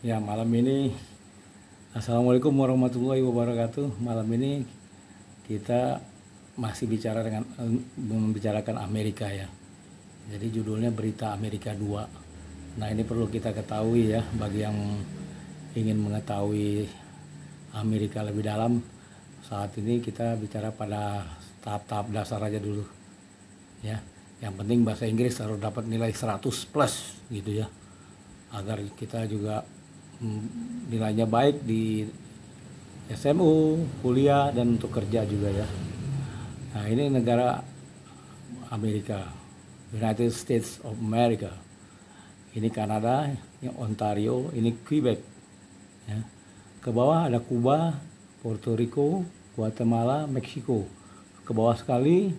Ya, malam ini Assalamualaikum warahmatullahi wabarakatuh. Malam ini kita masih membicarakan Amerika ya. Jadi judulnya Berita Amerika 2. Nah, ini perlu kita ketahui ya bagi yang ingin mengetahui Amerika lebih dalam. Saat ini kita bicara pada tahap-tahap dasar aja dulu ya. Yang penting bahasa Inggris harus dapat nilai 100 plus gitu ya. Agar kita juga nilainya baik di SMU, kuliah, dan untuk kerja juga ya. Nah, ini negara Amerika, United States of America. Ini Kanada, ini Ontario, ini Quebec. Ya. Ke bawah ada Kuba, Puerto Rico, Guatemala, Meksiko. Ke bawah sekali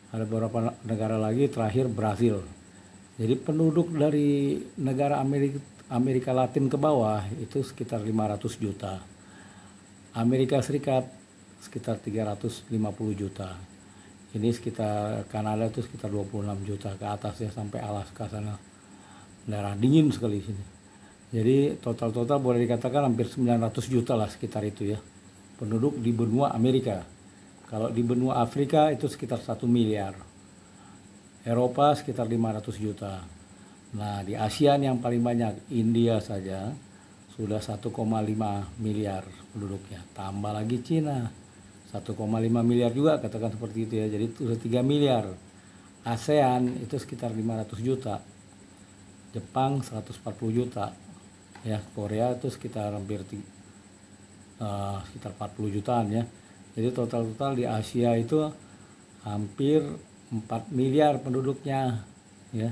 ada beberapa negara lagi, terakhir Brasil. Jadi penduduk dari negara Amerika Latin ke bawah itu sekitar 500 juta. Amerika Serikat sekitar 350 juta. Ini sekitar Kanada itu sekitar 26 juta ke atas ya, sampai Alaska sana. Daerah dingin sekali sini. Jadi total boleh dikatakan hampir 900 juta lah sekitar itu ya. Penduduk di benua Amerika. Kalau di benua Afrika itu sekitar 1 miliar. Eropa sekitar 500 juta. Nah, di ASEAN yang paling banyak, India saja sudah 1,5 miliar penduduknya. Tambah lagi Cina 1,5 miliar juga, katakan seperti itu ya. Jadi sudah 3 miliar. ASEAN itu sekitar 500 juta. Jepang 140 juta. Ya, Korea itu sekitar sekitar 40 jutaan ya. Jadi total di Asia itu hampir 4 miliar penduduknya ya.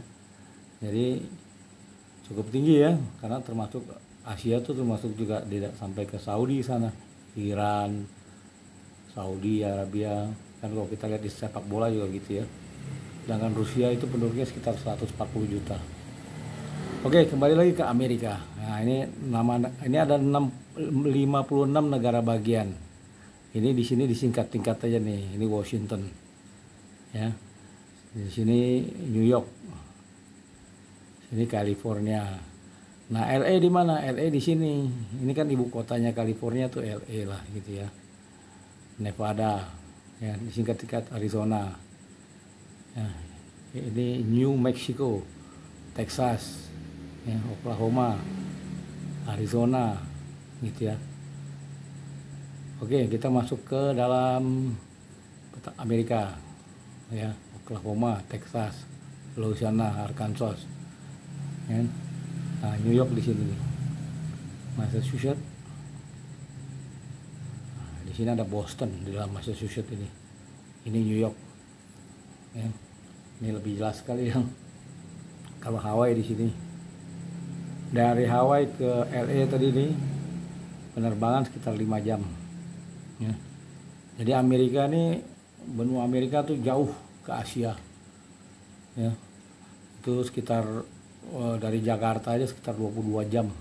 Jadi cukup tinggi ya, karena termasuk Asia itu termasuk juga tidak sampai ke Saudi sana, Iran, Saudi Arabia. Kan kalau kita lihat di sepak bola juga gitu ya. Sedangkan Rusia itu penduduknya sekitar 140 juta. Oke, kembali lagi ke Amerika. Nah, ini ada 56 negara bagian. Ini di sini disingkat-singkat aja nih. Ini Washington. Ya. Di sini New York. Ini California. Nah, LA di mana? LA di sini. Ini kan ibu kotanya California tuh LA lah gitu ya. Nevada, ya, disingkat-singkat Arizona. Ya, ini New Mexico, Texas, ya, Oklahoma, Arizona, gitu ya. Oke, kita masuk ke dalam Amerika, ya, Oklahoma, Texas, Louisiana, Arkansas. Ya. Nah, New York di sini, Massachusetts. Nah, di sini ada Boston di dalam Massachusetts ini. Ini New York. Ya. Ini lebih jelas sekali yang kalau Hawaii di sini. Dari Hawaii ke LA tadi ini penerbangan sekitar 5 jam. Ya. Jadi Amerika ini, benua Amerika tuh jauh ke Asia. Ya. Itu sekitar dari Jakarta aja sekitar 22 jam.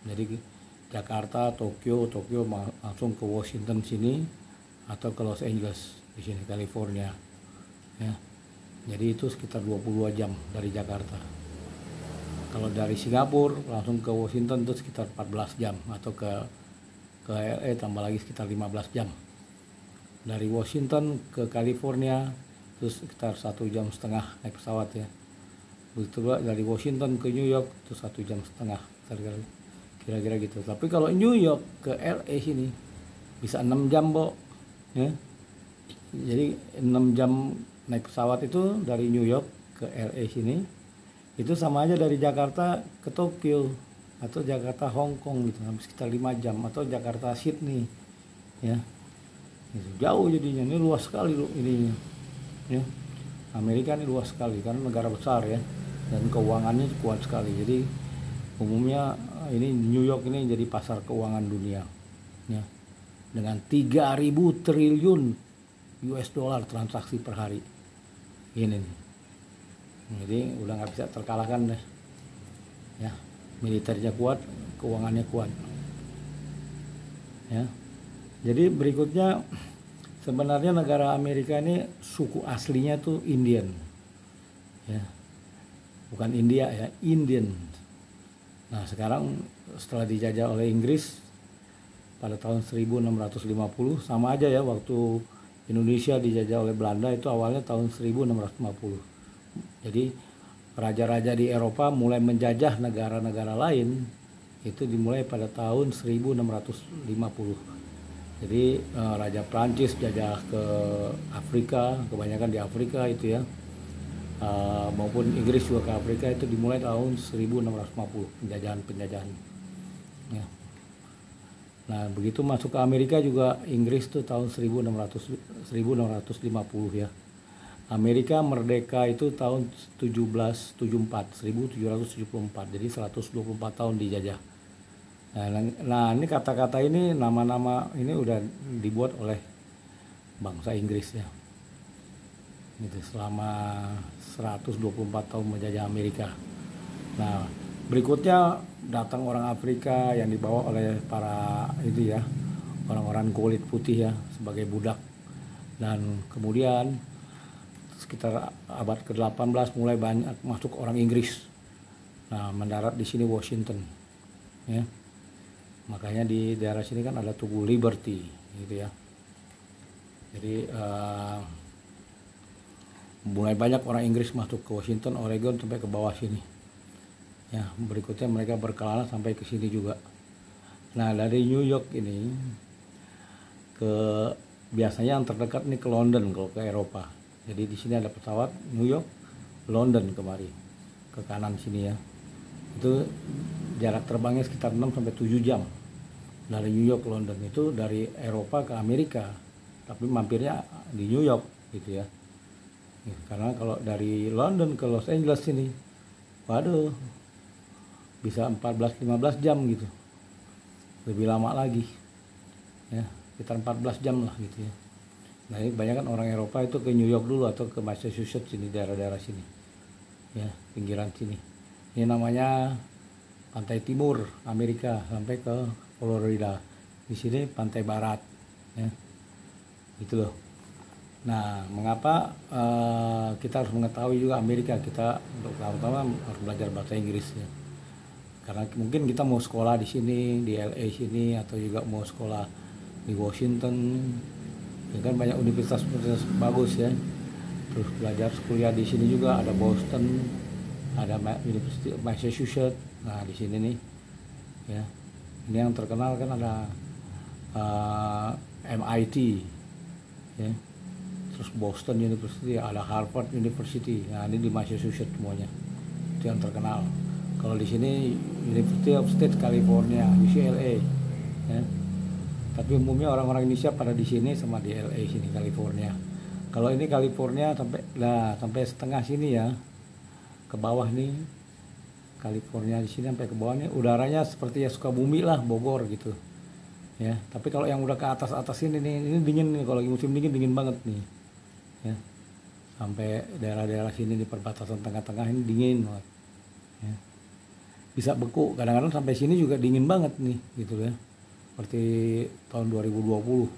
Jadi Jakarta, Tokyo langsung ke Washington sini, atau ke Los Angeles di sini California. Ya. Jadi itu sekitar 22 jam dari Jakarta. Kalau dari Singapura langsung ke Washington itu sekitar 14 jam, atau ke LA tambah lagi sekitar 15 jam. Dari Washington ke California itu sekitar 1,5 jam naik pesawat ya. Begitu juga dari Washington ke New York itu 1,5 jam kira-kira gitu. Tapi kalau New York ke LA sini bisa 6 jam, Bo. Ya. Jadi 6 jam naik pesawat itu dari New York ke LA sini. Itu sama aja dari Jakarta ke Tokyo atau Jakarta Hong Kong gitu, sekitar 5 jam, atau Jakarta Sydney. Ya. Itu jauh jadinya, ini luas sekali loh ininya. Ya. Amerika ini luas sekali karena negara besar ya, dan keuangannya kuat sekali. Jadi umumnya ini New York ini jadi pasar keuangan dunia ya, dengan 3.000 triliun US dollar transaksi per hari ini nih. Jadi udah nggak bisa terkalahkan deh ya. Militernya kuat, keuangannya kuat ya. Jadi berikutnya, sebenarnya negara Amerika ini suku aslinya tuh Indian ya, bukan India ya, Indian Nah sekarang setelah dijajah oleh Inggris pada tahun 1650, sama aja ya, waktu Indonesia dijajah oleh Belanda itu awalnya tahun 1650. Jadi raja-raja di Eropa mulai menjajah negara-negara lain itu dimulai pada tahun 1650. Jadi Raja Prancis jajah ke Afrika, kebanyakan di Afrika itu ya, maupun Inggris juga ke Afrika itu dimulai tahun 1650 penjajahan ya. Nah begitu masuk ke Amerika juga Inggris tuh tahun 1650 ya. Amerika merdeka itu tahun 1774, jadi 124 tahun dijajah. Nah ini kata-kata ini, nama-nama ini udah dibuat oleh bangsa Inggris ya. Itu selama 124 tahun menjajah Amerika. Nah berikutnya datang orang Afrika yang dibawa oleh para itu ya, orang-orang kulit putih ya, sebagai budak. Dan kemudian sekitar abad ke-18 mulai banyak masuk orang Inggris. Nah mendarat di sini Washington ya. Makanya di daerah sini kan ada Tugu Liberty gitu ya. Jadi mulai banyak orang Inggris masuk ke Washington, Oregon sampai ke bawah sini. Ya, berikutnya mereka berkelana sampai ke sini juga. Nah, dari New York ini ke biasanya yang terdekat nih ke London kalau ke Eropa. Jadi di sini ada pesawat New York, London kemari. Ke kanan sini ya. Itu jarak terbangnya sekitar 6 sampai 7 jam. Dari New York ke London, itu dari Eropa ke Amerika. Tapi mampirnya di New York gitu ya. Karena kalau dari London ke Los Angeles sini, waduh, bisa 14-15 jam gitu, lebih lama lagi ya, sekitar 14 jam lah gitu ya. Nah ini kebanyakan orang Eropa itu ke New York dulu atau ke Massachusetts sini, daerah-daerah sini ya, pinggiran sini. Ini namanya pantai timur Amerika sampai ke Florida. Di sini pantai barat ya, gitu loh. Nah mengapa kita harus mengetahui juga Amerika, kita untuk pertama harus belajar bahasa Inggris ya. Karena mungkin kita mau sekolah di sini, di LA sini, atau juga mau sekolah di Washington, ya kan banyak universitas bagus ya. Terus belajar kuliah di sini juga ada Boston, ada University of Massachusetts. Nah di sini nih, ya, ini yang terkenal kan ada MIT, ya. Terus Boston University, ada Harvard University. Nah ini di Massachusetts semuanya, itu yang terkenal. Kalau di sini University of State California, UCLA, ya. Tapi umumnya orang-orang Indonesia pada di sini sama di LA sini, California. Kalau ini California sampai setengah sini ya, ke bawah nih, California di sini sampai ke bawah nih, udaranya seperti ya Sukabumi lah, Bogor gitu, ya. Tapi kalau yang udah ke atas ini nih, ini dingin nih, kalau lagi musim dingin banget nih, ya. Sampai daerah-daerah sini di perbatasan tengah-tengah ini dingin banget, ya. Bisa beku, kadang-kadang sampai sini juga dingin banget nih gitu ya, seperti tahun 2020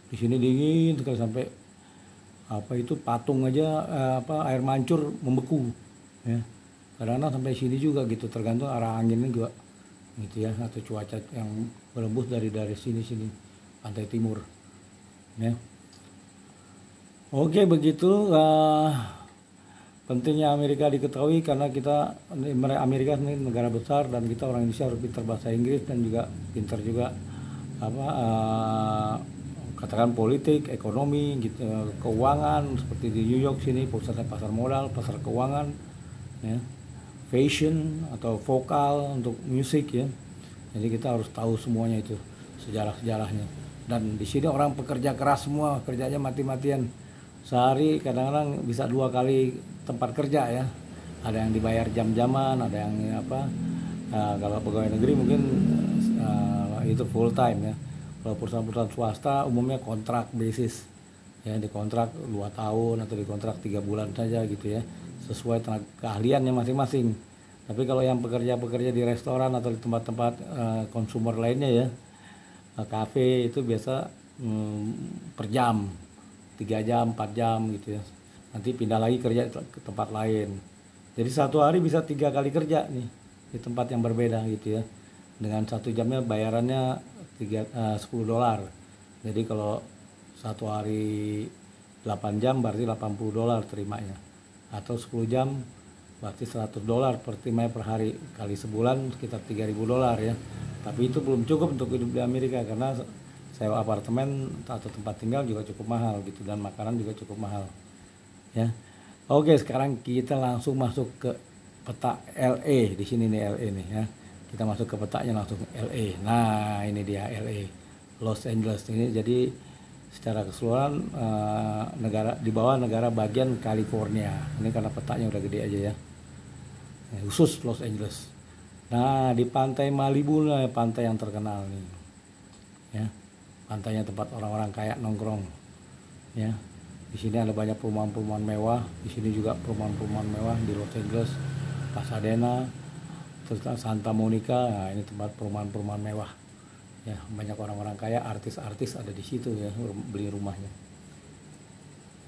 di sini dingin sekali, sampai apa itu patung aja air mancur membeku ya. Kadang-kadang sampai sini juga gitu, tergantung arah anginnya juga gitu ya, atau cuaca yang berembus dari sini pantai timur ya. Oke begitu. Pentingnya Amerika diketahui karena Amerika ini negara besar dan kita orang Indonesia harus pintar bahasa Inggris dan juga pintar juga katakan politik, ekonomi, gitu, keuangan seperti di New York sini pusatnya pasar modal, pasar keuangan, ya, fashion atau vokal untuk musik ya. Jadi kita harus tahu semuanya itu, sejarah-sejarahnya. Dan di sini orang pekerja keras semua, kerjanya mati-matian. Sehari kadang-kadang bisa 2 kali tempat kerja ya. Ada yang dibayar jam-jaman, ada yang kalau pegawai negeri mungkin itu full time ya. Kalau perusahaan-perusahaan swasta umumnya kontrak basis ya, dikontrak 2 tahun atau dikontrak 3 bulan saja gitu ya, sesuai keahliannya masing-masing. Tapi kalau yang pekerja di restoran atau di tempat-tempat konsumer lainnya ya, kafe itu biasa per jam, 3 jam, 4 jam gitu ya. Nanti pindah lagi kerja ke tempat lain. Jadi satu hari bisa 3 kali kerja nih di tempat yang berbeda gitu ya. Dengan 1 jamnya bayarannya 10 dolar. Jadi kalau 1 hari 8 jam berarti 80 dolar terimanya. Atau 10 jam berarti 100 dolar terimanya per hari, kali sebulan sekitar 3.000 dolar ya. Tapi itu belum cukup untuk hidup di Amerika karena sewa apartemen atau tempat tinggal juga cukup mahal gitu, dan makanan juga cukup mahal ya. Oke, sekarang kita langsung masuk ke peta LA. Di sini nih LA nih ya. Kita masuk ke petanya langsung LA. Nah, ini dia LA, Los Angeles ini. Jadi secara keseluruhan negara di bawah negara bagian California. Ini karena petanya udah gede aja ya. Khusus Los Angeles. Nah, di pantai Malibu lah pantai yang terkenal nih. Ya. Pantainya tempat orang-orang kaya nongkrong. Ya. Di sini ada banyak perumahan-perumahan mewah. Di sini juga perumahan-perumahan mewah di Los Angeles, Pasadena, terus Santa Monica. Nah, ini tempat perumahan-perumahan mewah. Ya, banyak orang-orang kaya, artis-artis ada di situ ya, beli rumahnya.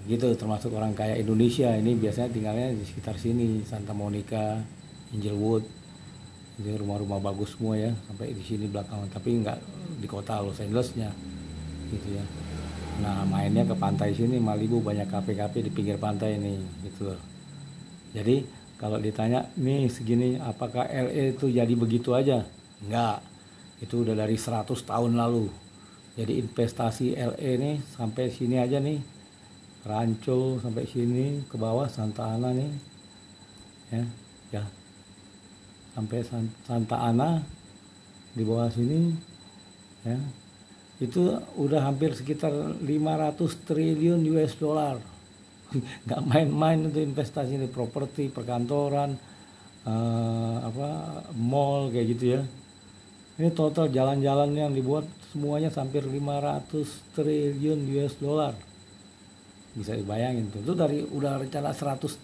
Gitu, termasuk orang kaya Indonesia. Ini biasanya tinggalnya di sekitar sini, Santa Monica, Inglewood. Ini rumah-rumah bagus semua ya, sampai di sini belakangan. Tapi nggak di kota Los Angelesnya, gitu ya. Nah, mainnya ke pantai sini Malibu, banyak kafe-kafe di pinggir pantai nih, gitu loh. Jadi kalau ditanya nih segini, apakah LA itu jadi begitu aja? Enggak, itu udah dari 100 tahun lalu. Jadi investasi LA nih sampai sini aja nih, Rancho sampai sini ke bawah Santa Ana nih, ya sampai Santa Ana di bawah sini ya. Itu udah hampir sekitar 500 triliun US dollar. Nggak main-main itu investasi di properti, perkantoran, mall kayak gitu ya. Ini total jalan-jalan yang dibuat semuanya hampir 500 triliun US dollar. Bisa dibayangin tuh. Itu dari udah rencana 100